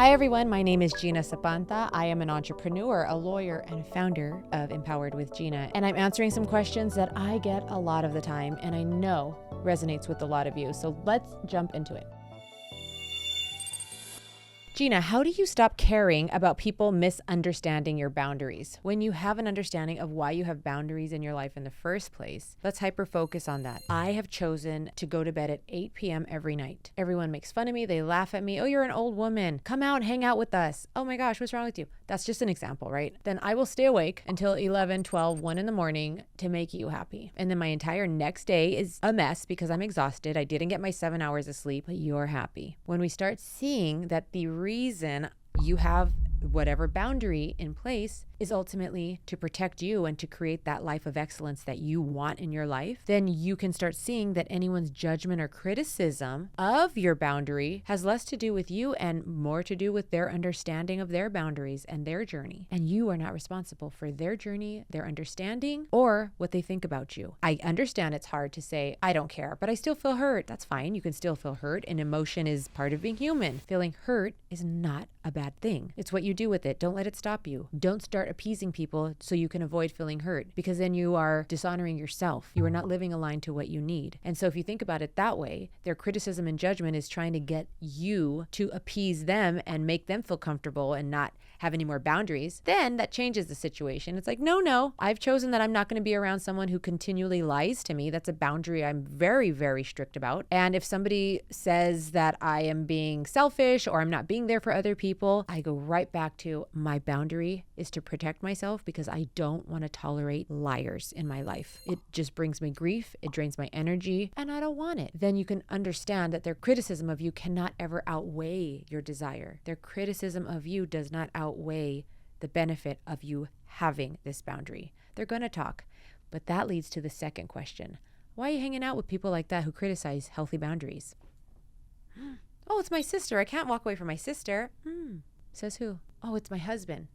Hi everyone, my name is Gina Zapanta. I am an entrepreneur, a lawyer, and founder of Empowered with Gina. And I'm answering some questions that I get a lot of the time and I know resonates with a lot of you. So let's jump into it. Gina, how do you stop caring about people misunderstanding your boundaries? When you have an understanding of why you have boundaries in your life in the first place, let's hyper-focus on that. I have chosen to go to bed at 8 p.m. every night. Everyone makes fun of me. They laugh at me. Oh, you're an old woman. Come out and hang out with us. Oh my gosh, what's wrong with you? That's just an example, right? Then I will stay awake until 11, 12, 1 in the morning to make you happy. And then my entire next day is a mess because I'm exhausted. I didn't get my 7 hours of sleep, but you're happy. When we start seeing that the reason you have whatever boundary in place is ultimately to protect you and to create that life of excellence that you want in your life, then you can start seeing that anyone's judgment or criticism of your boundary has less to do with you and more to do with their understanding of their boundaries and their journey. And you are not responsible for their journey, their understanding, or what they think about you. I understand it's hard to say, I don't care, but I still feel hurt. That's fine. You can still feel hurt, and emotion is part of being human. Feeling hurt is not a bad thing. It's what you do with it. Don't let it stop you. Don't start appeasing people so you can avoid feeling hurt, because then you are dishonoring yourself. You are not living aligned to what you need. And so if you think about it that way, their criticism and judgment is trying to get you to appease them and make them feel comfortable and not have any more boundaries. Then that changes the situation. It's like, no, I've chosen that I'm not going to be around someone who continually lies to me. That's a boundary I'm very, very strict about. And if somebody says that I am being selfish or I'm not being there for other people, I go right back to my boundary is to protect myself because I don't want to tolerate liars in my life. It just brings me grief. It drains my energy and I don't want it. Then you can understand that their criticism of you cannot ever outweigh your desire. Their criticism of you does not outweigh the benefit of you having this boundary. They're going to talk, but that leads to the second question. Why are you hanging out with people like that who criticize healthy boundaries? Oh, it's my sister. I can't walk away from my sister. Says who? Oh, it's my husband.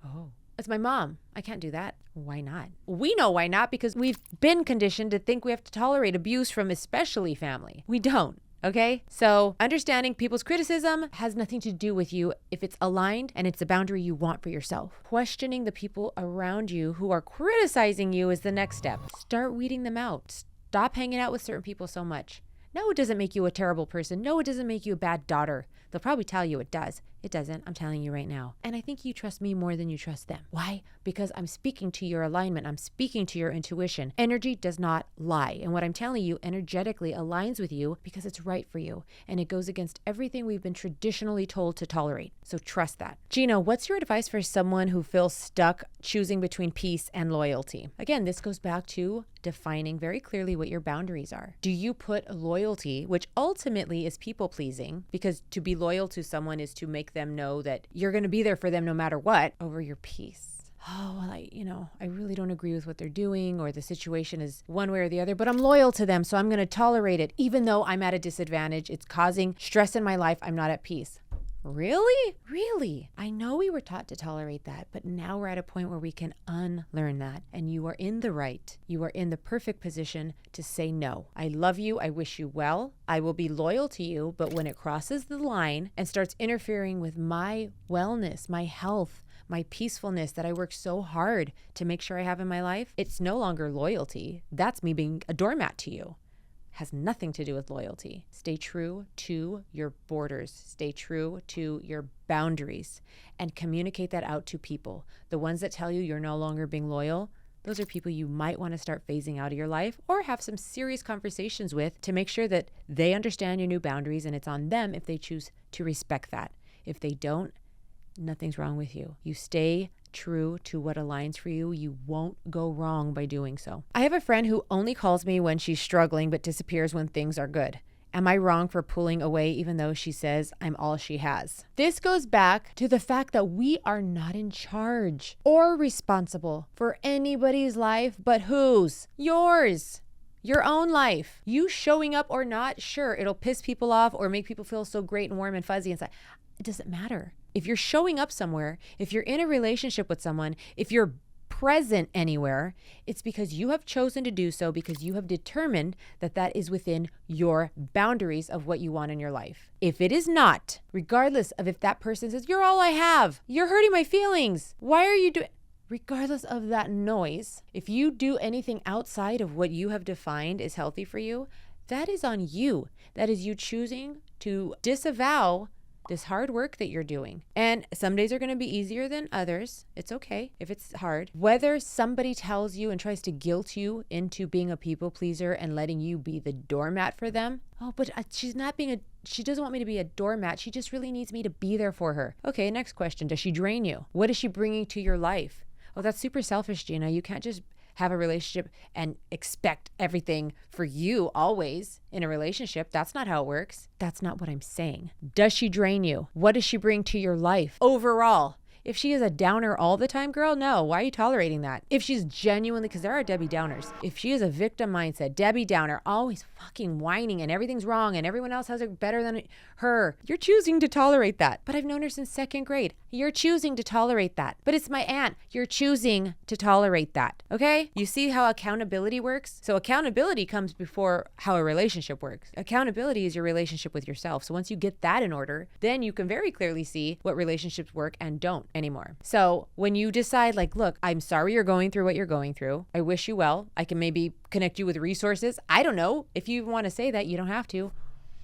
Oh, it's my mom. I can't do that. Why not? We know why not, because we've been conditioned to think we have to tolerate abuse from especially family. We don't. Okay? So understanding people's criticism has nothing to do with you if it's aligned and it's a boundary you want for yourself. Questioning the people around you who are criticizing you is the next step. Start weeding them out. Stop hanging out with certain people so much. No, it doesn't make you a terrible person. No, it doesn't make you a bad daughter. They'll probably tell you it does. It doesn't. I'm telling you right now. And I think you trust me more than you trust them. Why? Because I'm speaking to your alignment. I'm speaking to your intuition. Energy does not lie. And what I'm telling you energetically aligns with you because it's right for you. And it goes against everything we've been traditionally told to tolerate. So trust that. Gina, what's your advice for someone who feels stuck choosing between peace and loyalty? Again, this goes back to defining very clearly what your boundaries are. Do you put loyalty, which ultimately is people pleasing, because to be loyal to someone is to make them know that you're going to be there for them no matter what, over your peace? Oh, well, I really don't agree with what they're doing, or the situation is one way or the other, but I'm loyal to them, so I'm going to tolerate it. Even though I'm at a disadvantage, it's causing stress in my life, I'm not at peace. Really? Really? I know we were taught to tolerate that, but now we're at a point where we can unlearn that. And you are in the right. You are in the perfect position to say no. I love you. I wish you well. I will be loyal to you. But when it crosses the line and starts interfering with my wellness, my health, my peacefulness that I work so hard to make sure I have in my life, it's no longer loyalty. That's me being a doormat to you. Has nothing to do with loyalty. Stay true to your borders. Stay true to your boundaries and communicate that out to people. The ones that tell you you're no longer being loyal, those are people you might want to start phasing out of your life or have some serious conversations with to make sure that they understand your new boundaries, and it's on them if they choose to respect that. If they don't, nothing's wrong with you. You stay true to what aligns for you. You won't go wrong by doing so. I have a friend who only calls me when she's struggling but disappears when things are good. Am I wrong for pulling away even though she says I'm all she has? This goes back to the fact that we are not in charge or responsible for anybody's life but whose? Yours. Your own life. You showing up or not, sure, it'll piss people off or make people feel so great and warm and fuzzy inside. It doesn't matter. If you're showing up somewhere, if you're in a relationship with someone, if you're present anywhere, it's because you have chosen to do so, because you have determined that that is within your boundaries of what you want in your life. If it is not, regardless of if that person says, you're all I have, you're hurting my feelings, why are you doing, regardless of that noise, if you do anything outside of what you have defined is healthy for you, that is on you. That is you choosing to disavow this hard work that you're doing. And some days are going to be easier than others. It's okay if it's hard. Whether somebody tells you and tries to guilt you into being a people pleaser and letting you be the doormat for them. Oh, but she doesn't want me to be a doormat. She just really needs me to be there for her. Okay, next question. Does she drain you? What is she bringing to your life? Oh, that's super selfish, Gina. You can't just have a relationship and expect everything for you always in a relationship. That's not how it works. That's not what I'm saying. Does she drain you? What does she bring to your life overall? If she is a downer all the time, girl, no. Why are you tolerating that? If she's genuinely, because there are Debbie Downers. If she is a victim mindset, Debbie Downer, always fucking whining and everything's wrong and everyone else has it better than her, you're choosing to tolerate that. But I've known her since second grade. You're choosing to tolerate that. But it's my aunt. You're choosing to tolerate that. Okay? You see how accountability works? So accountability comes before how a relationship works. Accountability is your relationship with yourself. So once you get that in order, then you can very clearly see what relationships work and don't anymore. So when you decide like, look, I'm sorry you're going through what you're going through. I wish you well. I can maybe connect you with resources. I don't know. If you want to say that, you don't have to.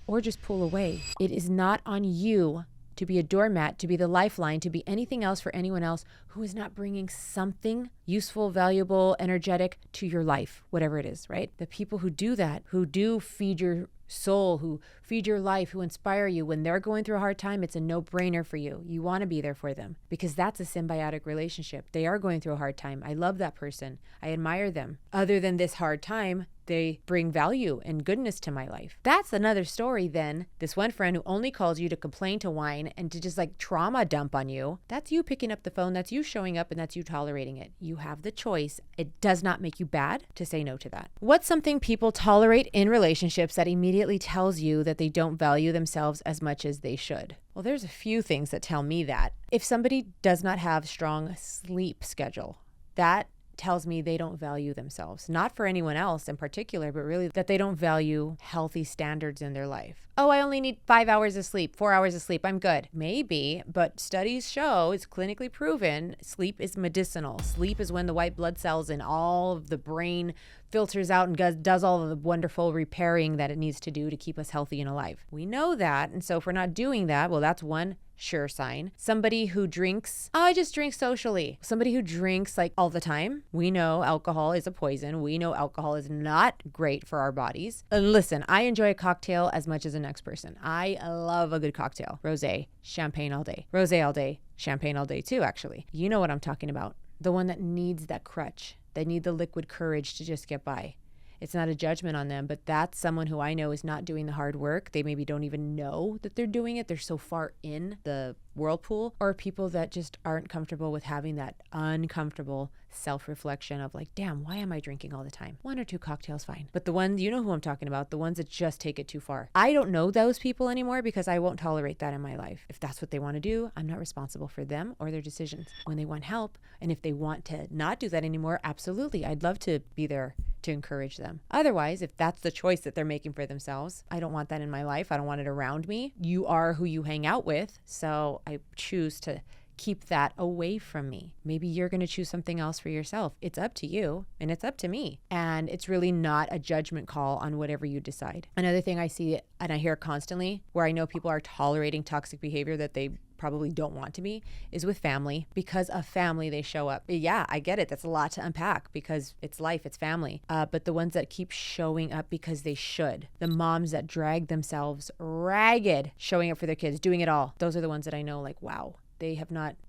Or just pull away. It is not on you to be a doormat, to be the lifeline, to be anything else for anyone else who is not bringing something useful, valuable, energetic to your life, whatever it is, right? The people who do that, who do feed your soul, who feed your life, who inspire you, when they're going through a hard time, it's a no-brainer for you. You want to be there for them because that's a symbiotic relationship. They are going through a hard time. I love that person. I admire them. Other than this hard time, they bring value and goodness to my life. That's another story than this one friend who only calls you to complain, to whine, and to just like trauma dump on you. That's you picking up the phone. That's you showing up, and that's you tolerating it. You have the choice. It does not make you bad to say no to that. What's something people tolerate in relationships that immediately tells you that they don't value themselves as much as they should? Well, there's a few things that tell me that. If somebody does not have strong sleep schedule, that tells me they don't value themselves, not for anyone else in particular, but really that they don't value healthy standards in their life. Oh, I only need 5 hours of sleep, 4 hours of sleep, I'm good. Maybe, but studies show, it's clinically proven, sleep is medicinal. Sleep is when the white blood cells in all of the brain filters out and does all of the wonderful repairing that it needs to do to keep us healthy and alive. We know that, and so if we're not doing that, well, that's one sure sign. Somebody who drinks, oh, I just drink socially. Somebody who drinks like all the time. We know alcohol is a poison. We know alcohol is not great for our bodies. And listen, I enjoy a cocktail as much as the next person. I love a good cocktail. Rosé, champagne all day. Rosé all day, champagne all day too, actually. You know what I'm talking about. The one that needs that crutch. They need the liquid courage to just get by. It's not a judgment on them, but that's someone who I know is not doing the hard work. They maybe don't even know that they're doing it. They're so far in the whirlpool, or people that just aren't comfortable with having that uncomfortable self-reflection of like, damn, why am I drinking all the time? 1 or 2 cocktails, fine. But the ones, you know who I'm talking about, the ones that just take it too far. I don't know those people anymore because I won't tolerate that in my life. If that's what they want to do, I'm not responsible for them or their decisions. When they want help, and if they want to not do that anymore, absolutely, I'd love to be there to encourage them. Otherwise, if that's the choice that they're making for themselves, I don't want that in my life. I don't want it around me. You are who you hang out with. So I choose to keep that away from me. Maybe you're going to choose something else for yourself. It's up to you and it's up to me. And it's really not a judgment call on whatever you decide. Another thing I see and I hear constantly where I know people are tolerating toxic behavior that they probably don't want to be is with family. Because of family, they show up. Yeah, I get it. That's a lot to unpack because it's life, it's family. But the ones that keep showing up because they should, the moms that drag themselves ragged, showing up for their kids, doing it all. Those are the ones that I know like, wow, they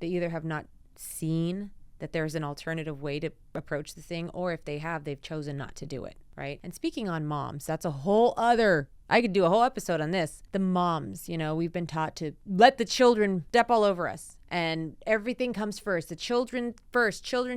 either have not seen that there's an alternative way to approach the thing, or if they have, they've chosen not to do it, right? And speaking on moms, that's a whole other, I could do a whole episode on this. The moms, we've been taught to let the children step all over us and everything comes first. The children first, children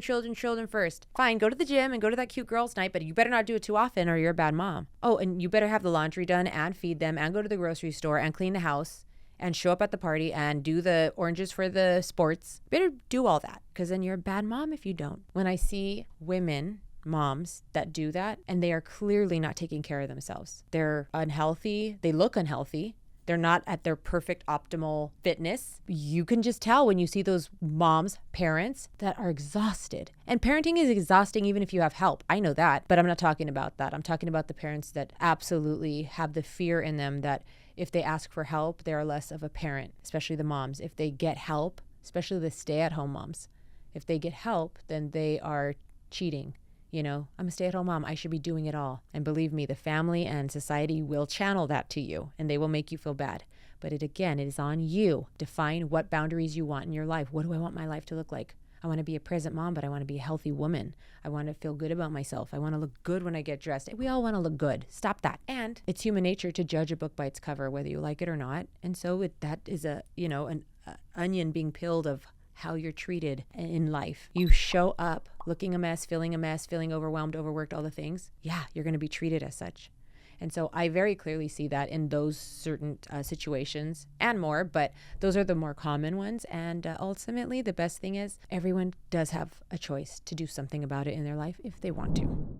first. Fine, go to the gym and go to that cute girls' night, but you better not do it too often or you're a bad mom. Oh, and you better have the laundry done and feed them and go to the grocery store and clean the house and show up at the party and do the oranges for the sports. Better do all that, because then you're a bad mom if you don't. When I see women, moms that do that, and they are clearly not taking care of themselves, they're unhealthy, they look unhealthy, they're not at their perfect optimal fitness. You can just tell when you see those moms, parents that are exhausted. And parenting is exhausting even if you have help. I know that, but I'm not talking about that. I'm talking about the parents that absolutely have the fear in them that if they ask for help, they are less of a parent, especially the moms. If they get help, especially the stay-at-home moms, if they get help, then they are cheating. I'm a stay-at-home mom. I should be doing it all. And believe me, the family and society will channel that to you, and they will make you feel bad. But it is on you. Define what boundaries you want in your life. What do I want my life to look like? I want to be a present mom, but I want to be a healthy woman. I want to feel good about myself. I want to look good when I get dressed. We all want to look good. Stop that. And it's human nature to judge a book by its cover, whether you like it or not. And so that is an onion being peeled of how you're treated in life. You show up looking a mess, feeling overwhelmed, overworked, all the things. Yeah, you're going to be treated as such. And so I very clearly see that in those certain situations and more, but those are the more common ones. And ultimately, the best thing is everyone does have a choice to do something about it in their life if they want to.